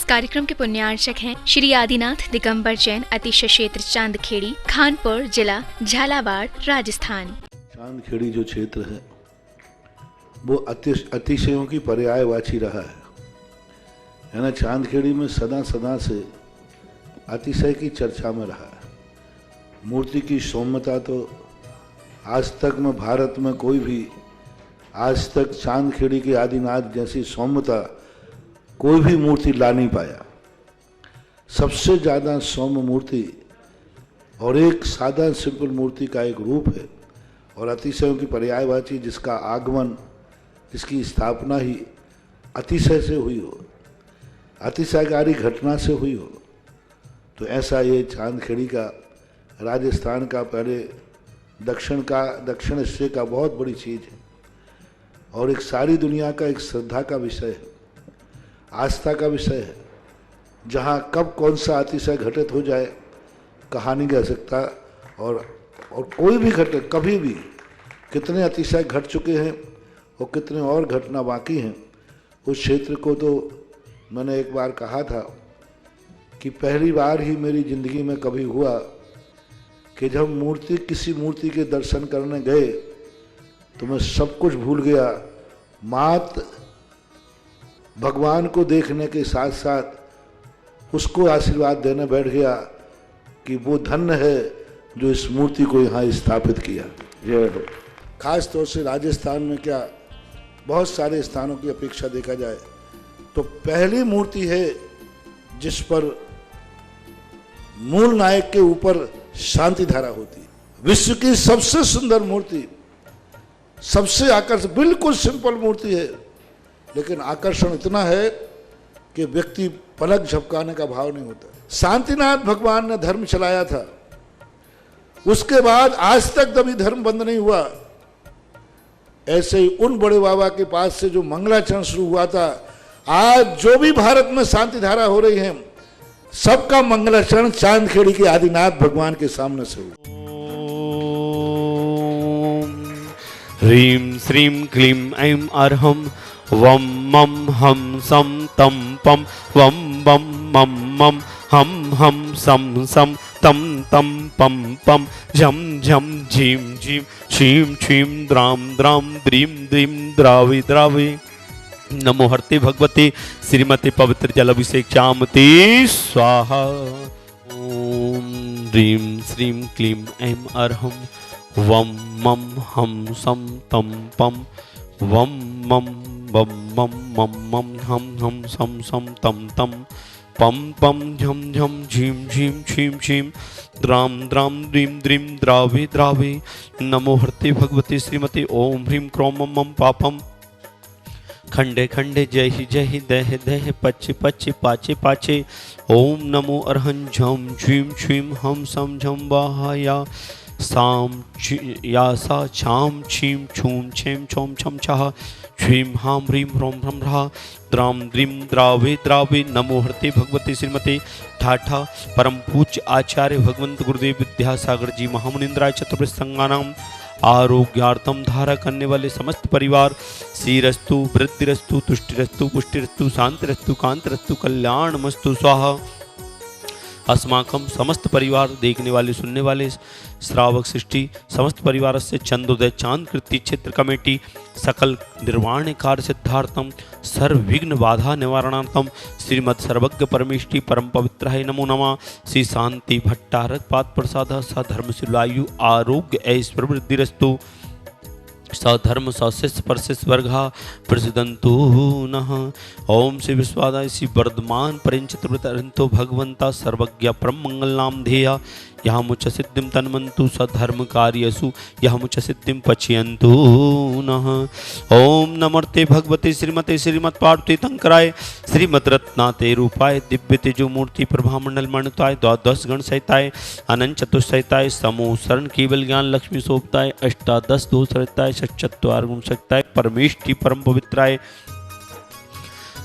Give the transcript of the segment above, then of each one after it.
कार्यक्रम के पुण्यार्चक हैं श्री आदिनाथ दिगंबर जैन अतिशय क्षेत्र चांदखेड़ी, खानपुर जिला, झालावाड़, राजस्थान। चांदखेड़ी जो क्षेत्र है वो अतिशयों की पर्यायवाची रहा है ना। चांदखेड़ी में सदा सदा से अतिशय की चर्चा में रहा है। मूर्ति की सौम्यता तो आज तक में भारत में कोई भी आज तक चांदखेड़ी के आदिनाथ जैसी सौम्यता कोई भी मूर्ति ला नहीं पाया। सबसे ज़्यादा सौम्य मूर्ति और एक सादा सिंपल मूर्ति का एक रूप है और अतिशयों की पर्यायवाची जिसका आगमन, जिसकी स्थापना ही अतिशय से हुई हो, अतिशयकारी घटना से हुई हो, तो ऐसा ये चांदखेड़ी का राजस्थान का पहले दक्षिण हिस्से का बहुत बड़ी चीज़ है और एक सारी दुनिया का एक श्रद्धा का विषय है, आस्था का विषय है। जहाँ कब कौन सा अतिशय घटित हो जाए कहा नहीं जा सकता और कोई भी घटे कभी भी कितने अतिशय घट चुके हैं और कितने और घटना बाकी हैं। उस क्षेत्र को तो मैंने एक बार कहा था कि पहली बार ही मेरी ज़िंदगी में कभी हुआ कि जब किसी मूर्ति के दर्शन करने गए तो मैं सब कुछ भूल गया। मात भगवान को देखने के साथ साथ उसको आशीर्वाद देने बैठ गया कि वो धन्य है जो इस मूर्ति को यहाँ स्थापित किया। खास तौर से राजस्थान में क्या बहुत सारे स्थानों की अपेक्षा देखा जाए तो पहली मूर्ति है जिस पर मूल नायक के ऊपर शांति धारा होती है। विश्व की सबसे सुंदर मूर्ति, सबसे आकर्षक, बिल्कुल सिंपल मूर्ति है लेकिन आकर्षण इतना है कि व्यक्ति पलक झपकाने का भाव नहीं होता। शांतिनाथ भगवान ने धर्म चलाया था, उसके बाद आज तक कभी धर्म बंद नहीं हुआ। ऐसे ही उन बड़े बाबा के पास से जो मंगलाचरण शुरू हुआ था, आज जो भी भारत में शांति धारा हो रही है सबका मंगलाचरण चांदखेड़ी के आदिनाथ भगवान के सामने से हुआ। ह्रीं श्रीं क्लीं ऐं अर्हं वं मं हम सं तं पं वं वं मं मं हम सं सं तं तं पं पं झं झं झीं झीं क्षीं क्षीं द्रां द्रां द्रीं द्रीं द्रावि द्रावि। नमो हरते भगवते श्रीमती पवित्र जलाभिषेक्षामते स्वाहा। ओम ह्रीं श्रीं क्लीं ऐं अर्हं वं मं हम सं तं पं वं मं वं मं मं मं हम सं सं तं तं पं पं झं झं झीं झीं क्षीं क्षीं द्रां द्रां द्रीं द्रीं द्रावि द्रावि। नमो हरते भगवते श्रीमती ओम ह्रीं क्रों मं मं पापं खंडे खंडे जय ही दह दह पच्चे पच्चे पाचे पाचे। ओम नमो अर्हं झं झीं क्षीं हम सं झं वाहाया साम या सा छाम छीम छूम छेम छोम छम छः छीं हां ह्रीं ह्रों ह्रम ह्रा द्रां द्रीं द्रावे द्रावे। नमो हरते भगवते श्रीमते ठाठा परम पूज्य आचार्य भगवंत गुरुदेव विद्यासागर जी महामुनिंद्राय चतुर्वेद संगानाम आरोग्यार्थम धारा करने वाले समस्त परिवार श्रीरस्तु वृद्धिरस्तु तुष्टिरस्तु पुष्टिरस्तु शांतिरस्तु कांतिरस्तु कल्याणमस्तु स्वाहा। अस्माकं समस्त परिवार देखने वाले सुनने वाले श्रावक सृष्टि समस्त परिवार से चंद्रोदय चांद कृति क्षेत्र कमेटी सकल निर्वाण कार्य सिद्धार्थम सर्वविघ्न बाधा निवारणार्थम श्रीमद सर्वज्ञ परमेष्टि परम पवित्राय नमो नमः। श्री शांति भट्टारक पाद प्रसाद सधर्मशीलायु आरोग्य ऐश्वर्य वृद्धिरस्तु सधर्म सशिष्य परशिष्य वर्गा प्रसिदंतु नः। ओम श्री विश्वादाय श्री वर्धमान परिंचितवृतरंतो भगवंता सर्वज्ञ परम मंगल नाम ध्येया यह मुच सिद्धिम तन्मन्तु सधर्म कार्यसु यह मुच सिद्धिम पचयन्तु नः। ओम नमस्ते भगवते श्रीमते श्रीमत् पार्वती तंकराय श्रीमद रत्नाते रूपाय दिव्य तेजो मूर्ति प्रभामंडल मणिताय द्वादश गण सहिताय अनंत चतुष्सहिताय समूह शरण केवल ज्ञान लक्ष्मी शोभताय अष्टादश दोष सहिताय षट्चत्वार गुण सहिताय परमेष्टि परम पवित्राय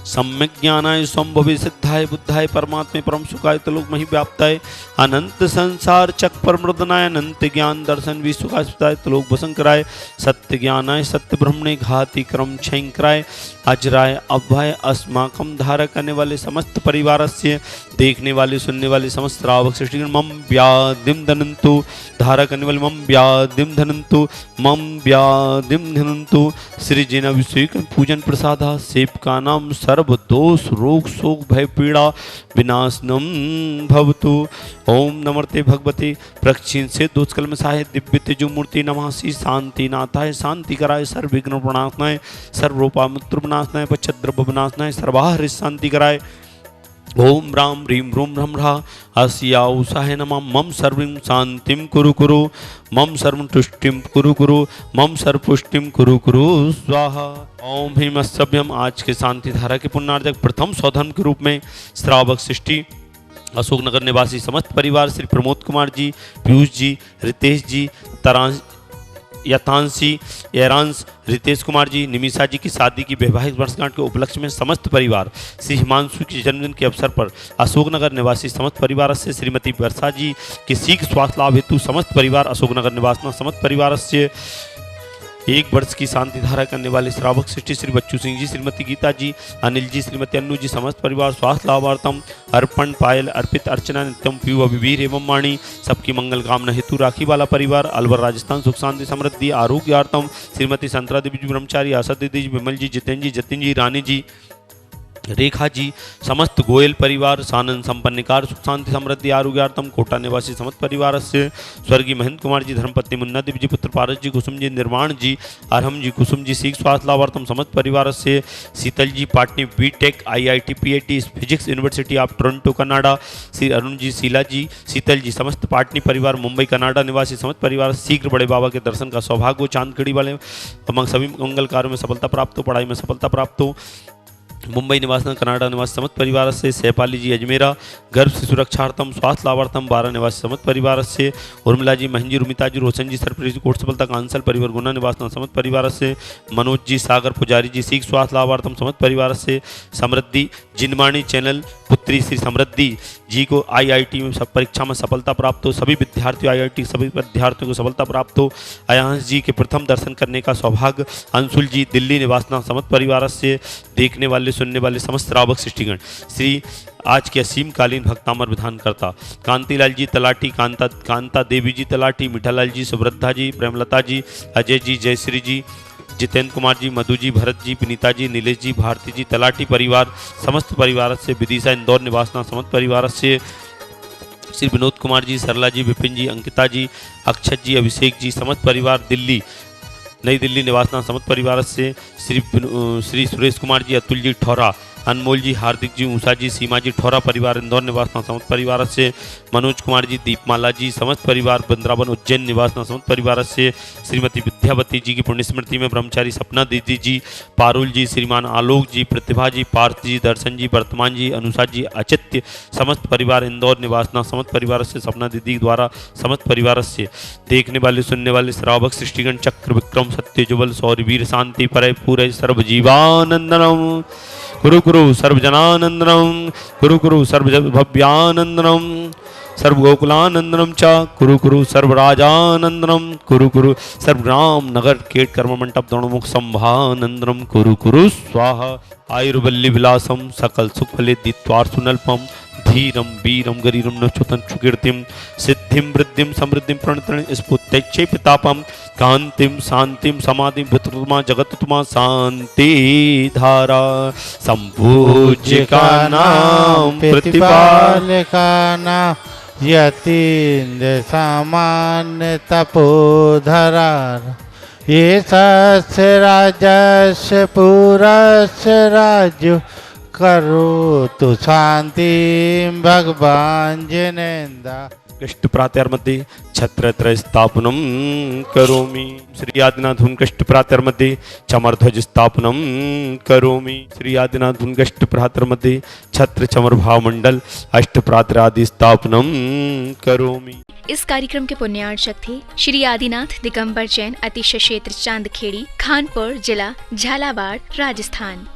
सम्यक ज्ञानाय संभवे सिद्धाय बुद्धाय परमात्मे परम सुखाय तलोक मही व्याप्ताय अनंत संसार चक परमृदनाय अनंत ज्ञान दर्शन विश्वकाय सुताय तलोक वसंकराय सत्य ज्ञानाय सत्य ब्रह्मणे घाति क्रम क्षयंकराय अजराय अभय अस्माकम धारा करने वाले समस्त परिवार से देखने वाले सुनने वाले समस्त श्रावक सृष्टिगण मम व्याधिम धनंतु धारा करने वाले मम व्याधिम धनंतु मम व्याधिम धनंतु श्री जिन अभिषेक पूजन प्रसादा सेव का नाम सर्व दोष रोग शोक भय पीड़ा विनाशनम भवतु। ओम नमस्ते भगवते प्रक्षीण से दोषकल में साहे दिव्य तेजो मूर्ति नमासि शांति नाथाय शांति कराय सर्व विघ्न प्रणाशनाय सर्वरूपा मृत्यु विनाशनाय पश्चद्रव्य विनाशनाय सर्वाहरि शांति कराय। ओम राम ह्रीं रूम रम रा अस्या उषाय नमः मम सर्वं शांतिम कुरु कुरु मम सर्वं तुष्टिम कुरु कुरु मम सर्वपुष्टिम कुरु कुरु स्वाहा। ओम ह्रीं सभ्यम आज के शांति धारा के पुण्यार्जक प्रथम सौधर्म के रूप में श्रावक सृष्टि अशोकनगर निवासी समस्त परिवार श्री प्रमोद कुमार जी, पीयूष जी, रितेश जी, यथांशी, एरांश, रितेश कुमार जी, निमिषा जी की शादी की वैवाहिक वर्षगांठ के उपलक्ष्य में समस्त परिवार श्री हिमांशु के जन्मदिन के अवसर पर अशोकनगर निवासी समस्त परिवार से श्रीमती वर्षा जी के शीघ्र स्वास्थ्य लाभ हेतु समस्त परिवार अशोकनगर निवासना समस्त परिवार से 1 वर्ष की शांति धारा करने वाले श्रावक सृष्टि श्री बच्चू सिंह जी, श्रीमती गीता जी, अनिल जी, श्रीमती अन्नू जी समस्त परिवार स्वास्थ्य लाभार्थम अर्पण पायल अर्पित अर्चना नित्यम पीयू अभिवीर एवं वाणी सबकी मंगल कामना हेतु राखी वाला परिवार अलवर राजस्थान सुख शांति समृद्धि आरोग्यार्थम श्रीमती संतरा देवी जी ब्रह्मचारी, आशा दीदी जी, विमल जी, जितेंद्र जी, जतिन जी, रानी जी, रेखा जी समस्त गोयल परिवार सानंद संपन्नकार सुख शांति समृद्धि आरोग्यार्थम कोटा निवासी समस्त परिवार से स्वर्गीय महेंद्र कुमार जी, धर्मपत्नी मुन्ना देवी जी, पुत्र पारस जी, कुसुम जी, निर्माण जी, अरहम जी, कुसुम जी शीघ्र स्वास्थ्य लाभार्थम समस्त परिवार से Sheetal ji Patni B Tech IIT PIT physics university of Toronto Canada, Shri Arun ji, Sheela ji, Sheetal ji समस्त पाटनी परिवार मुंबई कनाडा निवासी समस्त परिवार शीघ्र बड़े बाबा के दर्शन का सौभाग्य हो, चांदखेड़ी वाले सभी मंगल कार्यों में सफलता प्राप्त हो, पढ़ाई में सफलता प्राप्त हो। मुंबई निवासी कनाडा निवासी समस्त परिवार से सैपाली जी अजमेरा गर्भ से सुरक्षार्थम स्वास्थ्य लाभार्थम 12 निवासी समस्त परिवार से उर्मिला जी, महंजी, रुमिता जी, रोशन जी, सरप्रीत कोट सफलता कांसल परिवार गुना निवासी समस्त परिवार से मनोज जी, सागर पुजारी जी शीघ्र स्वास्थ्य लाभार्थम समस्त परिवार से समृद्धि जिनवाणी चैनल पुत्री श्री समृद्धि जी को IIT में सब परीक्षा में सफलता प्राप्त हो, सभी विद्यार्थियों IIT सभी विद्यार्थियों को सफलता प्राप्त हो। अयांश जी के प्रथम दर्शन करने का सौभाग्य, अंशुल जी दिल्ली निवासना समस्त परिवार से देखने वाले सुनने वाले समस्त श्रावक सृष्टिगण श्री आज के असीमकालीन भक्तामर विधान करता कांतिलाल जी तलाटी, कांता देवी जी तलाटी, मिठालाल जी, सुभद्रा जी, प्रेमलता जी, अजय जी, जयश्री जी, जितेंद्र कुमार जी, मधु जी, भरत जी, विनीता जी, नीलेश जी, भारती जी तलाटी परिवार समस्त परिवार से विदिशा इंदौर निवासना समस्त परिवार से श्री विनोद कुमार जी, सरला जी, विपिन जी, अंकिता जी, अक्षत जी, अभिषेक जी समस्त परिवार दिल्ली नई दिल्ली निवासना समस्त परिवार से श्री सुरेश कुमार जी, अतुल जी ठौरा, अनमोल जी, हार्दिक जी, उषा जी, सीमा जी ठौरा परिवार इंदौर निवासना समस्त परिवार से मनोज कुमार जी, दीपमाला जी समस्त परिवार वृंदावन उज्जैन निवासना समस्त परिवार से श्रीमती विद्यावती जी की पुण्य स्मृति में ब्रह्मचारी सपना दीदी जी, पारुल जी, श्रीमान आलोक जी, प्रतिभा जी, पार्थ जी, दर्शन जी, वर्तमान जी, अनुषा जी, अचित्य समस्त परिवार इंदौर निवासना समस्त परिवार से सपना दीदी द्वारा समस्त परिवार से देखने वाले सुनने वाले श्रावक सृष्टिगण चक्र विक्रम सत्य जुबल सौरवीर शांति परय पूरे सर्व जीवानंदनम कुरु कुरु सर्वजनानंदनम कुरु कुरु सर्वभव्यानंदनम सर्वगोकुलानंदनम च कुरु कुरु सर्वराजानंदनम कुरु कुरु सर्वग्राम नगर केट कर्म मंडप दोणमुख संभानंदनम कुरु कुरु स्वाहा। आयुर्वल्ली विलासम सकल सुखफले दीत्वार्सुनल्पम धीरम वीरम गरीरम नक्षुतंचु कीर्तिम सिद्धिम वृद्धिम समृद्धिम प्रणतरण स्फुत्तैक्षे पितापम कांतिम शांतिम समाधिम भूतमा जगतुमा शांति धारा संपूज्य का नाम प्रतिपाल का नाम यतीन्द्र सामान्य तपोधरा ये सस्य राजस्य पुरस्य राज्य करो तो शांति भगवान जिनेन्द्र। कष्ट प्रातर्मध्ये छत्रत्रय स्थापनम करोमि श्री आदिनाथ कष्ट प्रातर्मध्ये चमरध्वज स्थापनम करोमि श्री आदिनाथ कष्ट प्रातर्मध्ये छत्र चमर भाव मंडल अष्ट प्रातर आदि स्थापनम करोमि। इस कार्यक्रम के पुण्यार्चक थे श्री आदिनाथ दिगंबर जैन, अतिशय क्षेत्र चांदखेड़ी, खानपुर जिला झालावाड़, राजस्थान।